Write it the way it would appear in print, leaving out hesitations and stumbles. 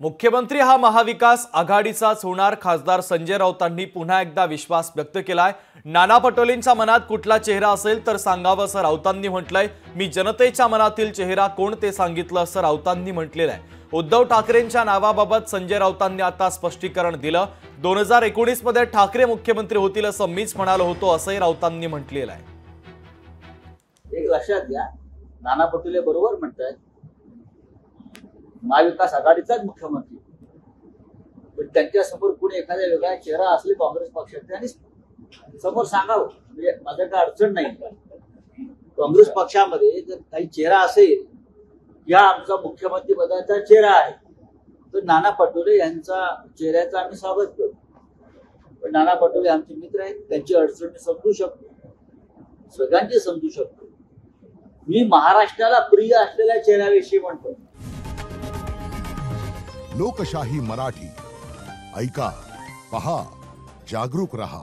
मुख्यमंत्री हा महाविकास आघाडीचाच होणार। खासदार संजय राऊतांनी पुन्हा एकदा विश्वास व्यक्त केलाय। नाना पटोलेंच्या मनात कुठला चेहरा असेल तर सांगावं असं राऊतांनी म्हटलंय। मी जनतेच्या मनातील चेहरा कोण ते सांगितलं असं राऊतांनी म्हटलेलं आहे। उद्धव ठाकरेंच्या नावाबाबत संजय राऊतांनी आता स्पष्टीकरण दिलं। 2019 मध्ये ठाकरे मुख्यमंत्री होतील असं मीच म्हणालो होतो असंही राऊतांनी म्हटलेलं आहे। एक लक्षात घ्या, नाना पटोले बरोबर म्हणतात, महाविकास आघाडीचाच मुख्यमंत्री, पण त्यांच्या समोर कोणी एखादा वेगळा चेहरा असले काँग्रेस पक्षाचे आणि समोर सांगावं, म्हणजे माझं काय अडचण नाही। काँग्रेस पक्षामध्ये जर काही चेहरा असेल, या आमचा मुख्यमंत्री पदाचा चेहरा आहे, तर नाना पटोले यांचा चेहऱ्याचा आम्ही स्वागत करू। पण नाना पटोले आमचे मित्र आहेत, त्यांची अडचण मी समजू शकतो, सगळ्यांची समजू शकतो। मी महाराष्ट्राला प्रिय असलेल्या चेहऱ्याविषयी म्हणतो। लोकशाही मराठी ऐका, पहा, जागरूक रहा।